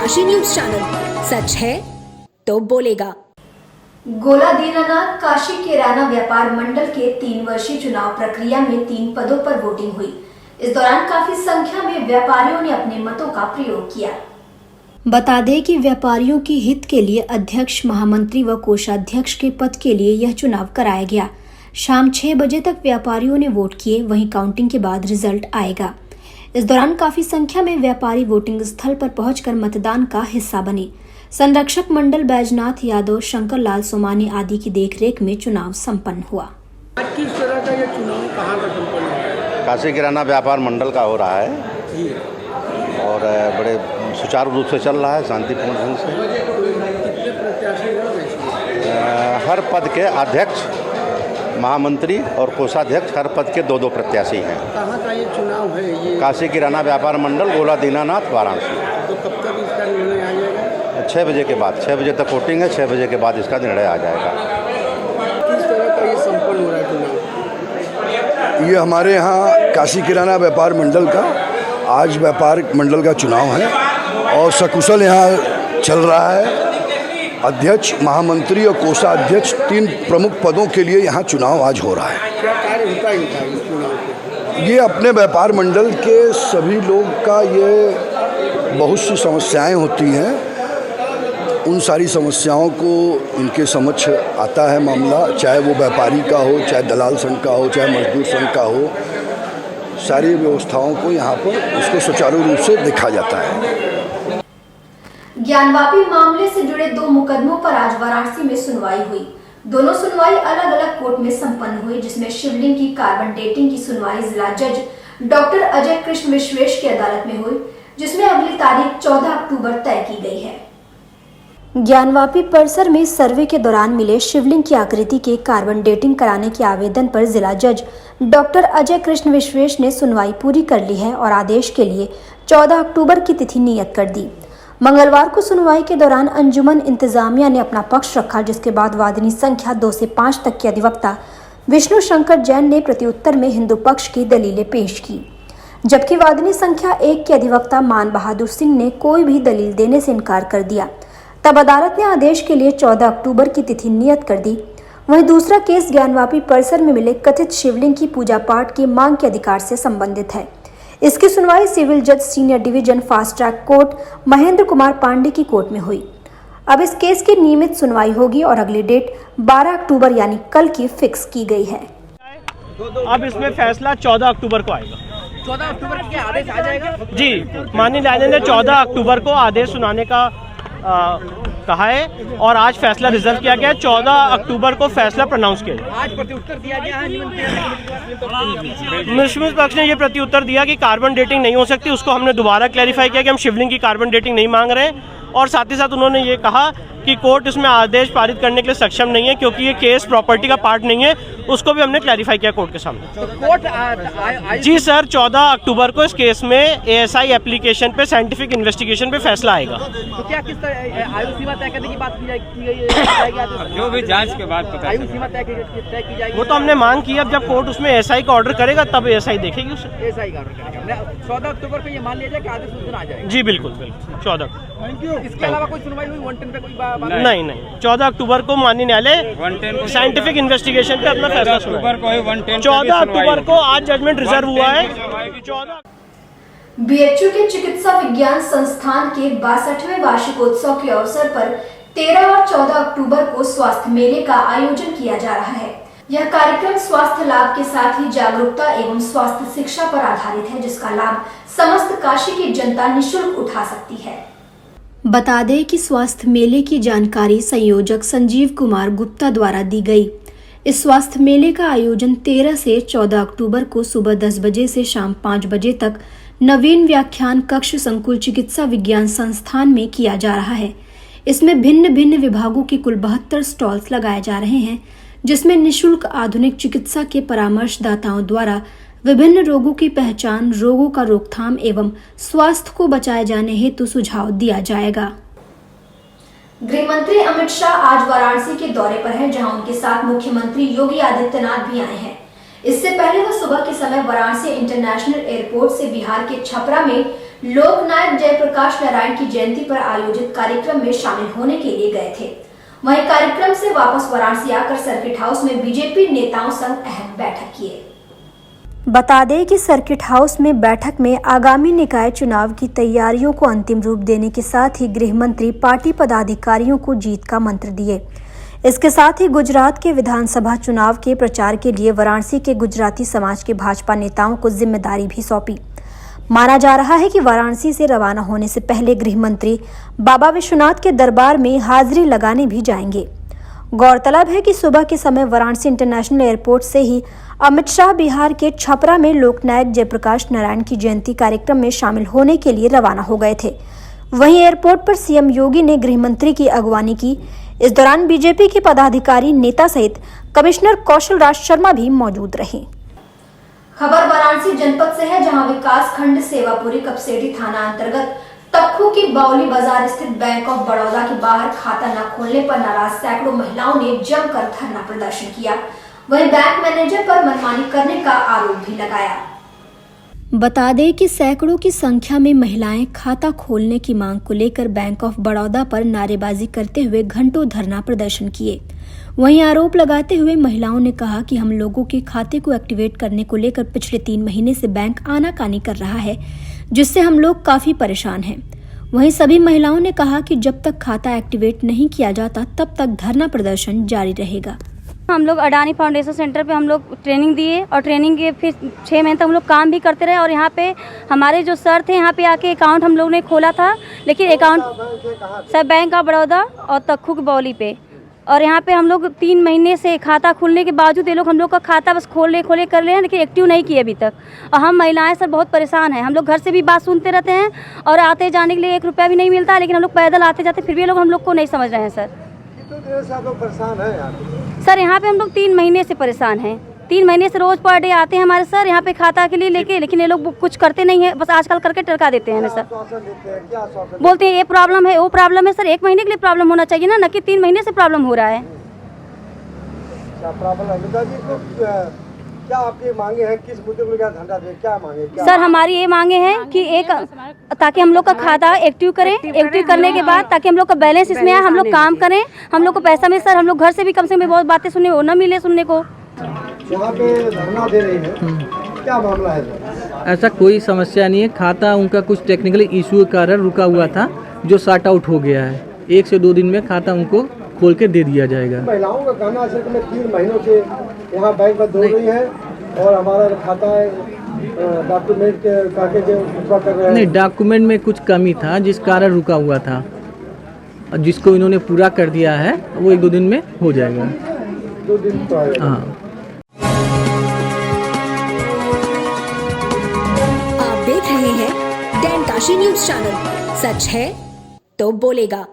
Kashi news channel, सच है तो बोलेगा। गोला दीनानाथ काशी किराना व्यापार मंडल के 3 वर्षीय चुनाव प्रक्रिया में 3 पदों पर वोटिंग हुई। इस दौरान काफी संख्या में व्यापारियों ने अपने मतों का प्रयोग किया। बता दें कि व्यापारियों के हित के लिए अध्यक्ष, महामंत्री व कोषाध्यक्ष के पद के लिए यह चुनाव कराया गया। शाम 6 बजे तक व्यापारियों ने वोट किए, वहीं काउंटिंग के बाद रिजल्ट आएगा। इस दौरान काफी संख्या में व्यापारी वोटिंग स्थल पर पहुंचकर मतदान का हिस्सा बने। संरक्षक मंडल बैजनाथ यादव, शंकर लाल सोमानी आदि की देखरेख में चुनाव संपन्न हुआ। किस तरह का ये चुनाव कहाँ का संपन्न हुआ है? काशी किराना व्यापार मंडल का हो रहा है जी। और बड़े सुचारू रूप से चल रहा है, शांतिपूर्ण ढंग से। कितने प्रत्याशी हैं? हर पद के अध्यक्ष, महामंत्री और कोषाध्यक्ष हर पद के 2-2 प्रत्याशी हैं। कहाँ का ये चुनाव है? ये काशी किराना व्यापार मंडल, गोला दीनानाथ, वाराणसी। तो कब तक इसका निर्णय आ जाएगा? 6 बजे के बाद, 6 बजे तक वोटिंग है, 6 बजे के बाद इसका निर्णय आ जाएगा। किस तरह का ये संपन्न हो रहा है चुनाव? ये हमारे यहाँ काशी किराना व्यापार मंडल का आज व्यापार मंडल का चुनाव है और सकुशल यहाँ चल रहा है। अध्यक्ष, महामंत्री और कोषाध्यक्ष 3 प्रमुख पदों के लिए यहाँ चुनाव आज हो रहा है। क्या कार्य होता है इनका इस चुनाव पे? ये अपने व्यापार मंडल के सभी लोग का ये बहुत सी समस्याएं होती हैं, उन सारी समस्याओं को इनके समक्ष आता है मामला, चाहे वो व्यापारी का हो, चाहे दलाल संघ का हो, चाहे मजदूर संघ का हो। सारी व्यवस्थाओं को यहाँ पर इसको सुचारू रूप से देखा जाता है। ज्ञानवापी मामले से जुड़े 2 मुकदमों पर आज वाराणसी में सुनवाई हुई। दोनों सुनवाई अलग अलग कोर्ट में संपन्न हुई, जिसमें शिवलिंग की कार्बन डेटिंग की सुनवाई जिला जज डॉक्टर अजय कृष्ण विश्वेश की अदालत में हुई, जिसमें अगली तारीख 14 अक्टूबर तय की गई है। ज्ञानवापी परिसर में सर्वे के दौरान मिले शिवलिंग की आकृति के कार्बन डेटिंग कराने के आवेदन पर जिला जज डॉक्टर अजय कृष्ण विश्वेश ने सुनवाई पूरी कर ली है और आदेश के लिए 14 अक्टूबर की तिथि नियत कर दी। मंगलवार को सुनवाई के दौरान अंजुमन इंतजामिया ने अपना पक्ष रखा, जिसके बाद वादिनी संख्या 2 से 5 तक के अधिवक्ता विष्णु शंकर जैन ने प्रत्युत्तर में हिंदू पक्ष की दलीलें पेश की, जबकि वादिनी संख्या 1 के अधिवक्ता मान बहादुर सिंह ने कोई भी दलील देने से इनकार कर दिया। तब अदालत ने आदेश के लिए 14 अक्टूबर की तिथि नियत कर दी। वहीं दूसरा केस ज्ञानवापी परिसर में मिले कथित शिवलिंग की पूजा पाठ की मांग के अधिकार से संबंधित है। इसकी सुनवाई सिविल जज senior division fast track court Mahendra Kumar Pandey की कोर्ट में हुई। अब इस केस की नियमित सुनवाई होगी और अगली डेट 12 अक्टूबर यानी कल की फिक्स की गई है। अब इसमें फैसला 14 अक्टूबर को आएगा। 14 अक्टूबर के आदेश आ जाएगा? जी, माननीय न्यायालय ने 14 अक्टूबर को आदेश सुनाने का कहा है और आज फैसला रिजर्व किया गया है। 14 अक्टूबर को फैसला प्रोनाउंस किया जाएगा। आज प्रत्युत्तर दिया गया है। मुस्लिम पक्ष ने ये प्रत्युत्तर दिया कि कार्बन डेटिंग नहीं हो सकती। उसको हमने दोबारा क्लैरिफाई किया कि हम शिवलिंग की कार्बन डेटिंग नहीं मांग रहे हैं और साथ ही साथ उन्होंने ये कहा कि कोर्ट इसमें आदेश पारित करने के लिए सक्षम नहीं है क्योंकि ये केस प्रॉपर्टी का पार्ट नहीं है। उसको भी हमने क्लैरिफाई किया कोर्ट के सामने। तो कोर्ट जी सर, 14 अक्टूबर को इस केस में ASI एप्लीकेशन पे साइंटिफिक इन्वेस्टिगेशन पे फैसला आएगा। तो क्या किस तरह आयु सीमा तय करने की बात की गई? जो भी जांच के बाद पता आयु सीमा तय की जाएगी। वो तो हमने मांग की, अब जब कोर्ट उसमें ASI का ऑर्डर करेगा तब ASI देखेगी उसे। ASI का ऑर्डर करेगा। 14 अक्टूबर को ये मान लिया जाए कि आदेश उस दिन आ जाएगा। जी बिल्कुल बिल्कुल 14। Thank you. इसके अलावा कोई सुनवाई हुई 110 पे? कोई नहीं, 14 अक्टूबर को माननीय न्यायालय साइंटिफिक इन्वेस्टिगेशन पे अपना फैसला सुनाएगा। 14 अक्टूबर को आज जजमेंट रिजर्व हुआ है। 14 BHU के चिकित्सा विज्ञान संस्थान के 62वें वार्षिकोत्सव के अवसर पर 13 और 14 अक्टूबर को स्वास्थ्य मेले का आयोजन किया जा रहा है। यह कार्यक्रम स्वास्थ्य लाभ के साथ ही जागरूकता एवं स्वास्थ्य शिक्षा पर आधारित है, जिसका लाभ समस्त काशी की जनता निःशुल्क उठा सकती है। बता दें कि स्वास्थ्य मेले की जानकारी संयोजक संजीव कुमार गुप्ता द्वारा दी गई। इस स्वास्थ्य मेले का आयोजन 13 से 14 अक्टूबर को सुबह 10 बजे से शाम 5 बजे तक नवीन व्याख्यान कक्ष संकुल चिकित्सा विज्ञान संस्थान में किया जा रहा है। इसमें भिन्न भिन्न विभागों के कुल 72 स्टॉल्स लगाए जा रहे हैं, जिसमें निःशुल्क आधुनिक चिकित्सा के परामर्शदाताओं द्वारा विभिन्न रोगों की पहचान, रोगों का रोकथाम एवं स्वास्थ्य को बचाए जाने हेतु सुझाव दिया जाएगा। गृह मंत्री अमित शाह आज वाराणसी के दौरे पर हैं, जहां उनके साथ मुख्यमंत्री योगी आदित्यनाथ भी आए हैं। इससे पहले वह सुबह के समय वाराणसी इंटरनेशनल एयरपोर्ट से बिहार के छपरा में लोकनायक जयप्रकाश नारायण की जयंती पर आयोजित कार्यक्रम में शामिल होने के लिए गए थे। वहीं कार्यक्रम से वापस वाराणसी आकर सर्किट हाउस में बीजेपी नेताओं संग अहम बैठक किए। बता दें कि सर्किट हाउस में बैठक में आगामी निकाय चुनाव की तैयारियों को अंतिम रूप देने के साथ ही गृह मंत्री पार्टी पदाधिकारियों को जीत का मंत्र दिए। इसके साथ ही गुजरात के विधानसभा चुनाव के प्रचार के लिए वाराणसी के गुजराती समाज के भाजपा नेताओं को जिम्मेदारी भी सौंपी। माना जा रहा है कि वाराणसी से रवाना होने से पहले गृह मंत्री बाबा विश्वनाथ के दरबार में हाजिरी लगाने भी जाएंगे। गौरतलब है कि सुबह के समय वाराणसी इंटरनेशनल एयरपोर्ट से ही अमित शाह बिहार के छपरा में लोकनायक जयप्रकाश नारायण की जयंती कार्यक्रम में शामिल होने के लिए रवाना हो गए थे। वहीं एयरपोर्ट पर सीएम योगी ने गृह मंत्री की अगवानी की। इस दौरान बीजेपी के पदाधिकारी नेता सहित कमिश्नर कौशल राज शर्मा भी मौजूद रहे। खबर वाराणसी जनपद से है, जहां विकास खंड सेवापुरी कपसेटी थाना अंतर्गत तक्खू की बाउली बाजार स्थित बैंक ऑफ बड़ौदा के बाहर खाता न खोलने पर नाराज सैकड़ों महिलाओं ने जमकर धरना प्रदर्शन किया। वहीं बैंक मैनेजर पर मनमानी करने का आरोप भी लगाया। बता दें कि सैकड़ों की संख्या में महिलाएं खाता खोलने की मांग को लेकर बैंक ऑफ बड़ौदा पर नारेबाजी करते हुए घंटों धरना प्रदर्शन किए। वहीं आरोप लगाते हुए महिलाओं ने कहा कि हम लोगों के खाते को एक्टिवेट करने को लेकर पिछले 3 महीने से बैंक आनाकानी कर रहा है, जिससे हम लोग काफी परेशान हैं। वहीं सभी महिलाओं ने कहा कि जब तक खाता एक्टिवेट नहीं किया जाता तब तक धरना प्रदर्शन जारी रहेगा। हम लोग अडानी फाउंडेशन सेंटर पे हम लोग ट्रेनिंग दिए और ट्रेनिंग के फिर 6 महीने तक हम लोग काम भी करते रहे। और यहाँ पे हमारे जो सर थे यहाँ पे आके अकाउंट हम लोग ने खोला था, लेकिन account sir bank of Baroda और तक्खू की बौली पे। और यहाँ पे हम लोग 3 महीने से खाता खुलने के बावजूद ये लोग हम लोग का खाता बस खोले कर रहे हैं, लेकिन एक्टिव नहीं किए अभी तक। और हम महिलाएं सर बहुत परेशान हैं। हम लोग घर से भी बात सुनते रहते हैं और आते जाने के लिए 1 रुपया भी नहीं मिलता, लेकिन हम लोग पैदल आते जाते फिर भी ये लोग हम लोग को नहीं समझ रहे हैं। सर कितने देर से आप लोग परेशान हैं? सर यहाँ पे हम लोग 3 महीने से परेशान हैं। 3 महीने से रोज पर डे आते हैं हमारे सर यहाँ पे खाता के लिए लेके, लेकिन ये लोग कुछ करते नहीं है, बस आजकल करके टरका देते हैं सर। बोलते हैं ये प्रॉब्लम है वो प्रॉब्लम है। सर 1 महीने के लिए प्रॉब्लम होना चाहिए ना, कि 3 महीने से प्रॉब्लम हो रहा है। क्या आपकी मांगे हैं? किस मुद्दे को लेकर धरना दे? क्या मांगे? सर हमारी ये मांगे हैं कि एक ताकि हम लोग का खाता एक्टिव करें, एक्टिव करने के बाद ताकि हम लोग का बैलेंस इसमें आए, हम लोग काम करें, हम लोग को पैसा मिले। सर हम लोग घर से भी कम से कम बहुत बातें सुनने वो न मिले सुनने को। यहाँ पे धरना दे रही है, क्या मामला है? ऐसा कोई समस्या नहीं है। खाता उनका कुछ टेक्निकली इशू के कारण रुका हुआ था, जो सॉर्ट आउट हो गया है। 1 से 2 दिन में खाता उनको खोल के दे दिया जाएगा। महिलाओं का कहना है कि मैं 3 महीनों से यहाँ बैंक में दौड़ रही है और हमारा खाता डॉक्यूमेंट के कागज कर रहे हैं। नहीं, डॉक्यूमेंट में कुछ कमी था जिस कारण रुका हुआ था, और जिसको इन्होंने पूरा कर दिया है वो 1-2 दिन में हो जाएगा। 2 दिन तो आएगा। हाँ। आप देख रहे हैं डैन काशी न्यूज चैनल। सच है तो बोलेगा।